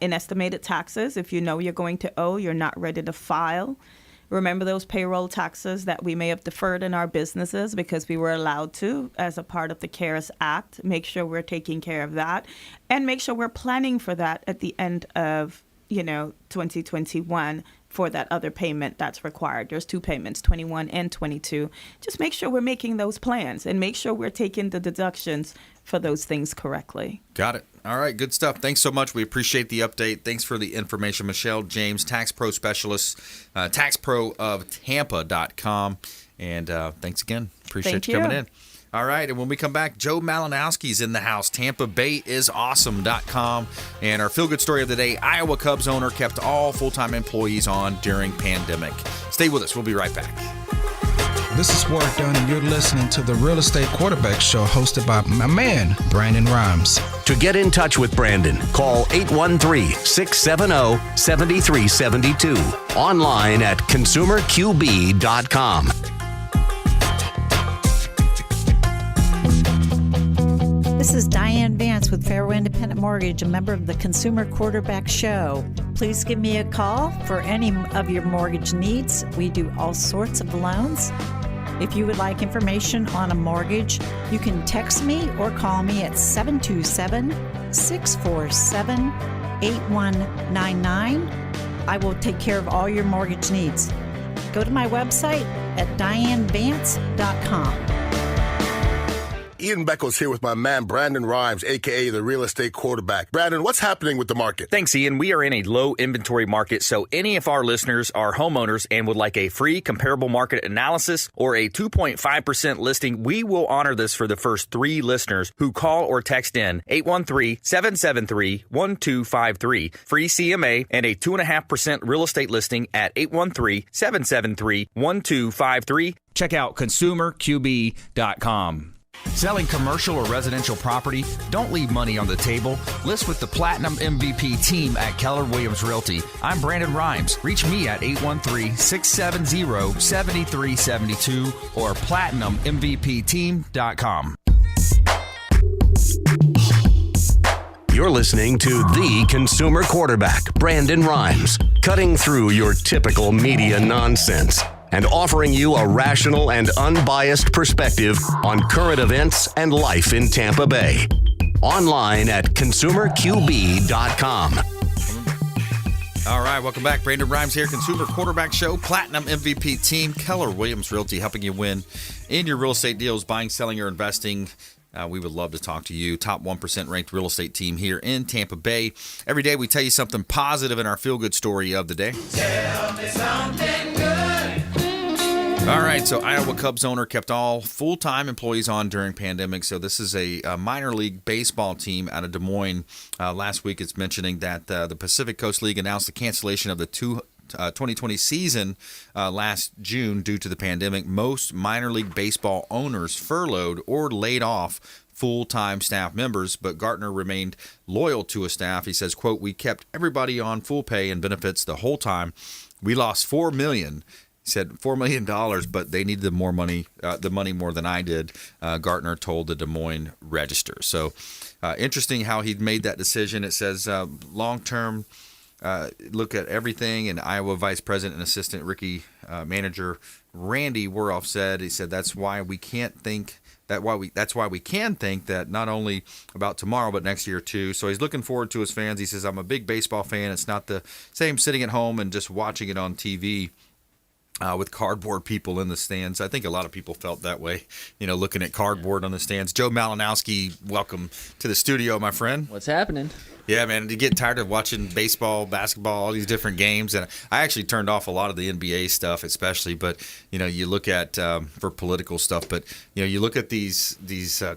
Speaker 7: in estimated taxes. If you know you're going to owe, you're not ready to file. Remember those payroll taxes that we may have deferred in our businesses because we were allowed to as a part of the CARES Act. Make sure we're taking care of that and make sure we're planning for that at the end of, 2021 for that other payment that's required. There's two payments, 21 and 22. Just make sure we're making those plans and make sure we're taking the deductions for those things correctly.
Speaker 2: Got it. All right. Good stuff. Thanks so much. We appreciate the update. Thanks for the information. Michelle James, Tax Pro Specialist, TaxProofTampa.com. And thanks again. Appreciate you coming in. All right, and when we come back, Joe Malinowski's in the house. TampaBayIsAwesome.com. And our feel-good story of the day, Iowa Cubs owner kept all full-time employees on during pandemic. Stay with us. We'll be right back.
Speaker 13: This is Ward Dunn, and you're listening to the Real Estate Quarterback Show hosted by my man, Brandon Rhymes.
Speaker 1: To get in touch with Brandon, call 813-670-7372. Online at consumerqb.com.
Speaker 14: This is Diane Vance with Fairway Independent Mortgage, a member of the Consumer Quarterback Show. Please give me a call for any of your mortgage needs. We do all sorts of loans. If you would like information on a mortgage, you can text me or call me at 727-647-8199. I will take care of all your mortgage needs. Go to my website at dianevance.com.
Speaker 15: Ian Beckles here with my man Brandon Rhymes, a.k.a. the Real Estate Quarterback. Brandon, what's happening with the market?
Speaker 16: Thanks, Ian. We are in a low inventory market, so any of our listeners are homeowners and would like a free comparable market analysis or a 2.5% listing, we will honor this for the first 3 listeners who call or text in 813-773-1253. Free CMA and a 2.5% real estate listing at 813-773-1253.
Speaker 8: Check out consumerqb.com. Selling commercial or residential property? Don't leave money on the table. List with the Platinum MVP team at Keller Williams Realty. I'm Brandon Rhymes. Reach me at 813-670-7372 or platinummvpteam.com.
Speaker 1: You're listening to the Consumer Quarterback, Brandon Rhymes, cutting through your typical media nonsense and offering you a rational and unbiased perspective on current events and life in Tampa Bay. Online at consumerqb.com.
Speaker 2: All right, welcome back. Brandon Rhymes here, Consumer Quarterback Show, Platinum MVP team, Keller Williams Realty, helping you win in your real estate deals, buying, selling, or investing. We would love to talk to you. Top 1% ranked real estate team here in Tampa Bay. Every day we tell you something positive in our feel-good story of the day.
Speaker 3: Tell me something good.
Speaker 2: All right, so Iowa Cubs owner kept all full-time employees on during pandemic. So this is a minor league baseball team out of Des Moines. Last week it's mentioning that the Pacific Coast League announced the cancellation of the 2020 season last June due to the pandemic. Most minor league baseball owners furloughed or laid off full-time staff members, but Gartner remained loyal to his staff. He says, quote, "We kept everybody on full pay and benefits the whole time. We lost $4 million." He said $4 million, but they needed the money more than I did, Gartner told the Des Moines Register. So interesting how he made that decision. It says long-term look at everything, and Iowa Vice President and Assistant Rookie Manager Randy Weroff said, he said that's why we can think that not only about tomorrow but next year too. So he's looking forward to his fans. He says, I'm a big baseball fan. It's not the same sitting at home and just watching it on TV. With cardboard people in the stands. I think a lot of people felt that way, looking at cardboard on the stands. Joe Malinowski, welcome to the studio, my friend.
Speaker 17: What's happening?
Speaker 2: Yeah, man, you get tired of watching baseball, basketball, all these different games. And I actually turned off a lot of the NBA stuff, especially. But, you look at, for political stuff, but, you look at these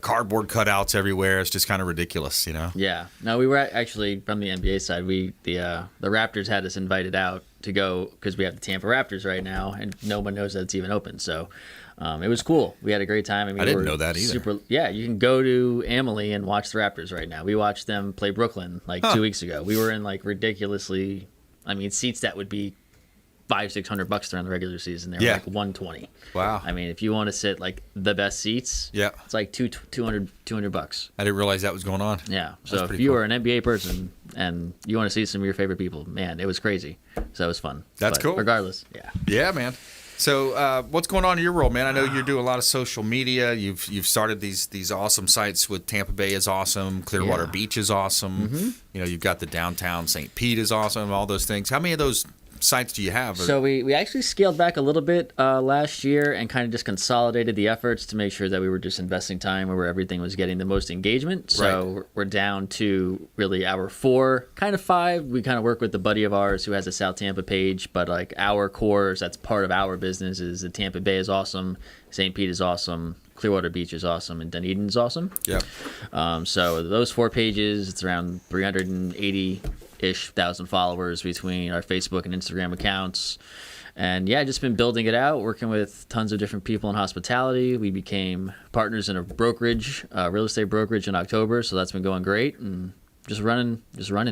Speaker 2: cardboard cutouts everywhere. It's just kind of ridiculous,
Speaker 17: Yeah. No, we were actually, from the NBA side, the Raptors had us invited out to go because we have the Tampa Raptors right now, and no one knows that it's even open. So it was cool. We had a great time.
Speaker 2: I didn't know that either.
Speaker 17: Yeah, you can go to Amalie and watch the Raptors right now. We watched them play Brooklyn 2 weeks ago. We were in ridiculously, seats that would be $500-$600 during the regular season. They were $120.
Speaker 2: Wow.
Speaker 17: If you want to sit the best seats, it's like $200.
Speaker 2: I didn't realize that was going on.
Speaker 17: Yeah. So if you are an NBA person and you want to see some of your favorite people, man, it was crazy. So it was fun.
Speaker 2: That's cool.
Speaker 17: Regardless, yeah.
Speaker 2: Yeah, man. So what's going on in your world, man? I know you're doing a lot of social media. You've started these awesome sites with Tampa Bay is awesome, Clearwater Beach is awesome.
Speaker 17: Mm-hmm.
Speaker 2: You've got the downtown St. Pete is awesome, all those things. How many of those sites do you have?
Speaker 17: So we actually scaled back a little bit last year and kind of just consolidated the efforts to make sure that we were just investing time where everything was getting the most engagement. So we're down to really our 4, kind of 5. We kind of work with a buddy of ours who has a South Tampa page, but our cores, that's part of our business, is the Tampa Bay is awesome, St. Pete is awesome, Clearwater Beach is awesome, and Dunedin is awesome.
Speaker 2: Yep.
Speaker 17: So those 4 pages, it's around 380,000 followers between our Facebook and Instagram accounts. And yeah, just been building it out, working with tons of different people in hospitality. We became partners in a brokerage, real estate brokerage in October. So that's been going great, and just running,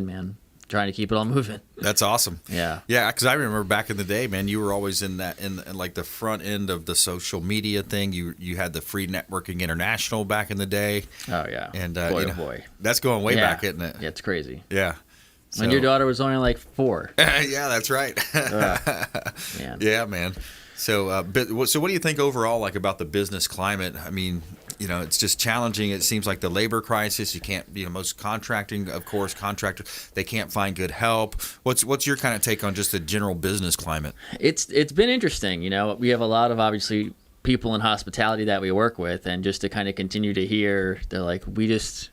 Speaker 17: man. Trying to keep it all moving.
Speaker 2: That's awesome.
Speaker 17: Yeah.
Speaker 2: Yeah, because I remember back in the day, man, you were always in like the front end of the social media thing. You had the Free Networking International back in the day.
Speaker 17: Oh, yeah.
Speaker 2: And
Speaker 17: boy.
Speaker 2: That's going way back, isn't it?
Speaker 17: Yeah, it's crazy.
Speaker 2: Yeah.
Speaker 17: When your daughter was only like 4.
Speaker 2: Yeah, that's right.
Speaker 17: Man.
Speaker 2: Yeah, man. So, so what do you think overall, like, about the business climate? I mean, it's just challenging. It seems like the labor crisis. You can't, most contractors, they can't find good help. What's your kind of take on just the general business climate?
Speaker 17: It's been interesting. We have a lot of obviously people in hospitality that we work with, and just to kind of continue to hear, they're like, we just,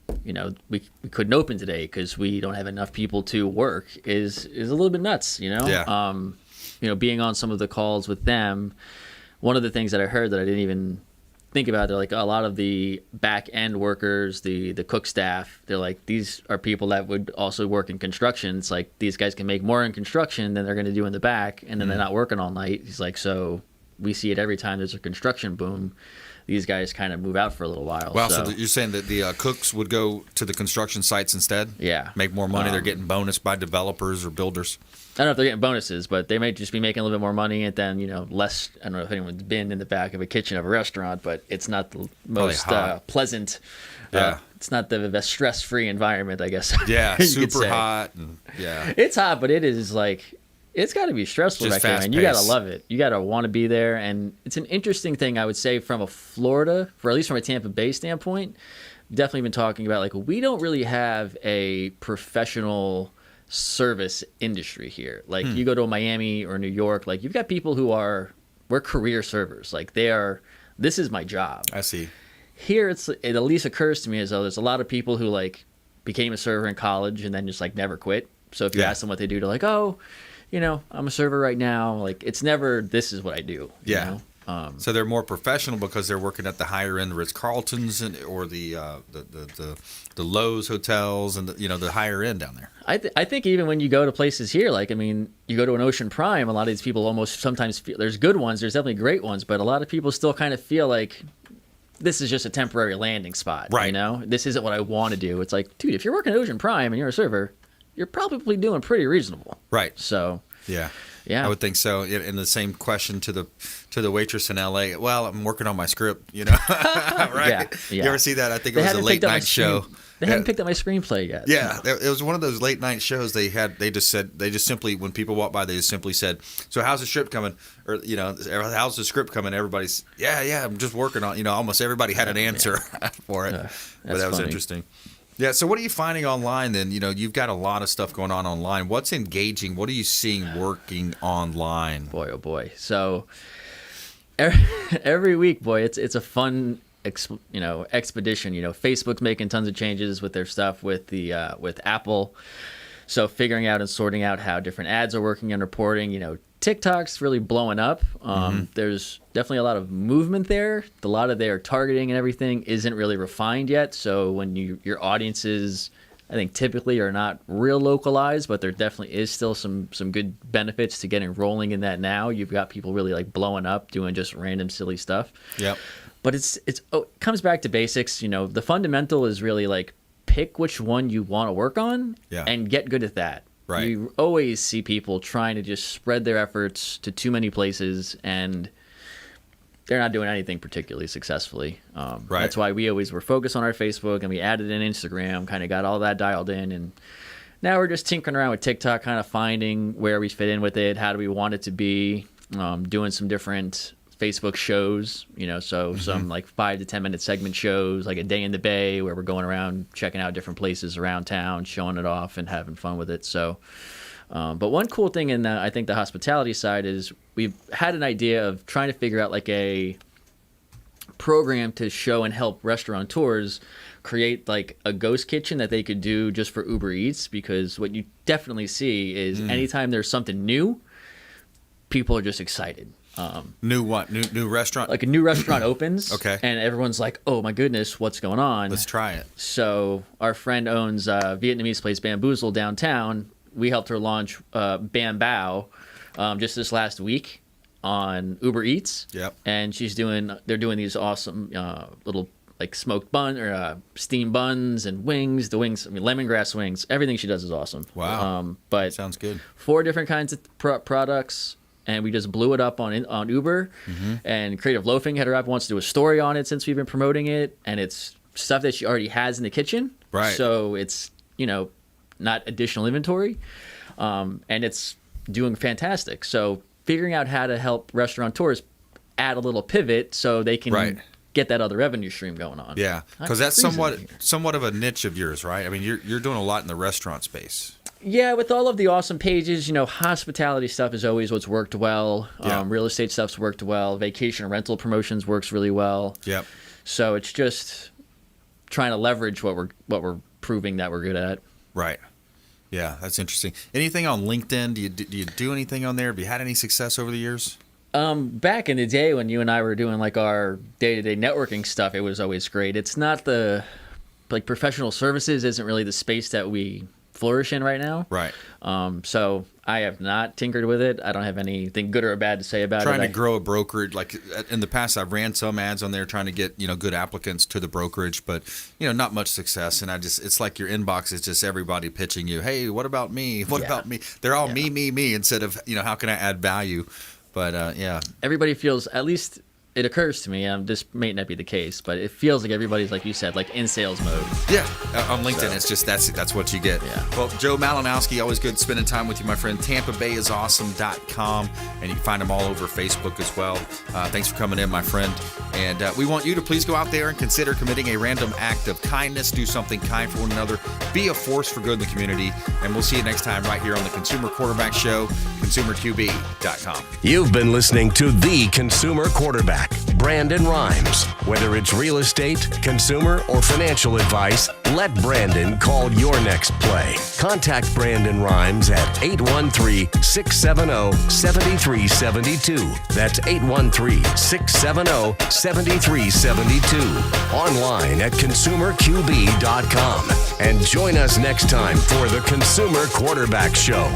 Speaker 17: we couldn't open today because we don't have enough people to work is a little bit nuts.
Speaker 2: Yeah.
Speaker 17: Being on some of the calls with them, one of the things that I heard that I didn't even think about, they're like, a lot of the back end workers, the cook staff, they're like, these are people that would also work in construction. It's like, these guys can make more in construction than they're going to do in the back, and then they're not working all night. He's like, so we see it every time there's a construction boom. These guys kind of move out for a little while.
Speaker 2: Wow, so you're saying that the cooks would go to the construction sites instead?
Speaker 17: Yeah.
Speaker 2: Make more money. They're getting bonus by developers or builders.
Speaker 17: I don't know if they're getting bonuses, but they might just be making a little bit more money, and then, less. I don't know if anyone's been in the back of a kitchen of a restaurant, but it's not the most pleasant.
Speaker 2: Yeah.
Speaker 17: It's not the best stress-free environment, I guess.
Speaker 2: Yeah,
Speaker 17: you
Speaker 2: super
Speaker 17: could say.
Speaker 2: hot. And, yeah.
Speaker 17: It's hot, but it is like, it's got to be stressful
Speaker 2: Just
Speaker 17: back there, man. You got to love it. You got to want to be there. And it's an interesting thing, I would say, from a Florida, or at least from a Tampa Bay standpoint. Definitely been talking about, like, we don't really have a professional service industry here. Like, you go to Miami or New York, like, you've got people who we're career servers. Like, this is my job.
Speaker 2: I see.
Speaker 17: Here, it at least occurs to me as though there's a lot of people who, like, became a server in college and then just, like, never quit. So if you ask them what they do, they're like, oh, I'm a server right now. Like, it's never, this is what I do.
Speaker 2: Yeah. So they're more professional because they're working at the higher end Ritz-Carltons or the Lowe's hotels and the higher end down there.
Speaker 17: I think even when you go to places here, like, I mean, you go to an Ocean Prime, a lot of these people almost sometimes feel, there's good ones, there's definitely great ones, but a lot of people still kind of feel like this is just a temporary landing spot.
Speaker 2: Right.
Speaker 17: This isn't what I want to do. It's like, dude, if you're working at Ocean Prime and you're a server, you're probably doing pretty reasonable.
Speaker 2: Right.
Speaker 17: So
Speaker 2: yeah,
Speaker 17: I
Speaker 2: would think so. And the same question to the waitress in L.A. Well, I'm working on my script. Right?
Speaker 17: Yeah.
Speaker 2: You ever see that? I think it was a late night show.
Speaker 17: They haven't picked up my scrowplay yet.
Speaker 2: Yeah, it was one of those late night shows. They just simply, when people walk by, they just simply said, "So how's the script coming?" Or how's the script coming? Everybody's I'm just working on. Almost everybody had an answer for it. But that was interesting. Yeah, so what are you finding online then? You've got a lot of stuff going on online. What's engaging? What are you seeing working online?
Speaker 17: Boy, oh boy. So every week, boy, it's a fun expedition. Facebook's making tons of changes with their stuff with Apple. So figuring out and sorting out how different ads are working and reporting, TikTok's really blowing up. There's definitely a lot of movement there. A lot of their targeting and everything isn't really refined yet. So when your audiences, I think, typically are not real localized, but there definitely is still some good benefits to getting rolling in that now. You've got people really like blowing up, doing just random silly stuff.
Speaker 2: Yep.
Speaker 17: But it comes back to basics. The fundamental is really like pick which one you want to work on and get good at that.
Speaker 2: Right.
Speaker 17: You always see people trying to just spread their efforts to too many places, and they're not doing anything particularly successfully.
Speaker 2: Right.
Speaker 17: That's why we always were focused on our Facebook, and we added in Instagram, kind of got all that dialed in, and now we're just tinkering around with TikTok, kind of finding where we fit in with it, how do we want it to be, doing some different Facebook shows, some like 5 to 10 minute segment shows, like a day in the Bay, where we're going around checking out different places around town, showing it off and having fun with it. So, but one cool thing in I think the hospitality side is we've had an idea of trying to figure out like a program to show and help restaurateurs create like a ghost kitchen that they could do just for Uber Eats, because what you definitely see is anytime there's something new, people are just excited.
Speaker 2: New what? New restaurant?
Speaker 17: Like a new restaurant opens.
Speaker 2: Okay.
Speaker 17: And everyone's like, oh my goodness, what's going on?
Speaker 2: Let's try it.
Speaker 17: So our friend owns a Vietnamese place, Bamboozle, downtown. We helped her launch Bam Bao, just this last week on Uber Eats.
Speaker 2: Yep.
Speaker 17: And they're doing these awesome little like smoked bun or steamed buns and wings. The wings, lemongrass wings. Everything she does is awesome.
Speaker 2: Wow.
Speaker 17: But
Speaker 2: sounds good.
Speaker 17: 4 different kinds of products. And we just blew it up on Uber.
Speaker 2: Mm-hmm.
Speaker 17: And Creative Loafing had her up, wants to do a story on it since we've been promoting it. And it's stuff that she already has in the kitchen.
Speaker 2: Right.
Speaker 17: So it's, not additional inventory. And it's doing fantastic. So figuring out how to help restaurateurs add a little pivot so they can get that other revenue stream going on.
Speaker 2: Yeah, because that's somewhat of a niche of yours, right? I mean, you're doing a lot in the restaurant space.
Speaker 17: Yeah, with all of the awesome pages, hospitality stuff is always what's worked well.
Speaker 2: Yeah.
Speaker 17: Real estate stuff's worked well. Vacation and rental promotions works really well.
Speaker 2: Yep.
Speaker 17: So it's just trying to leverage what we're proving that we're good at.
Speaker 2: Right. Yeah, that's interesting. Anything on LinkedIn? Do you do anything on there? Have you had any success over the years?
Speaker 17: Back in the day when you and I were doing like our day-to-day networking stuff, it was always great. It's not professional services isn't really the space that we flourish in right now.
Speaker 2: Right.
Speaker 17: So I have not tinkered with it. I don't have anything good or bad to say about
Speaker 2: Trying to grow a brokerage. Like in the past, I've ran some ads on there trying to get, good applicants to the brokerage, but, not much success. And it's like your inbox is just everybody pitching you. Hey, what about me? What about me? They're all me instead of, how can I add value? But yeah.
Speaker 17: Everybody feels, at least it occurs to me, this may not be the case, but it feels like everybody's, like you said, like in sales mode.
Speaker 2: Yeah, on LinkedIn, it's just that's what you get.
Speaker 17: Yeah.
Speaker 2: Well, Joe Malinowski, always good spending time with you, my friend. TampaBayIsAwesome.com, and you can find them all over Facebook as well. Thanks for coming in, my friend. And we want you to please go out there and consider committing a random act of kindness. Do something kind for one another. Be a force for good in the community. And we'll see you next time right here on the Consumer Quarterback Show, ConsumerQB.com.
Speaker 1: You've been listening to The Consumer Quarterback, Brandon Rhymes. Whether it's real estate, consumer, or financial advice, let Brandon call your next play. Contact Brandon Rhymes at 813-670-7372. That's 813-670-7372. Online at consumerqb.com. And join us next time for the Consumer Quarterback Show.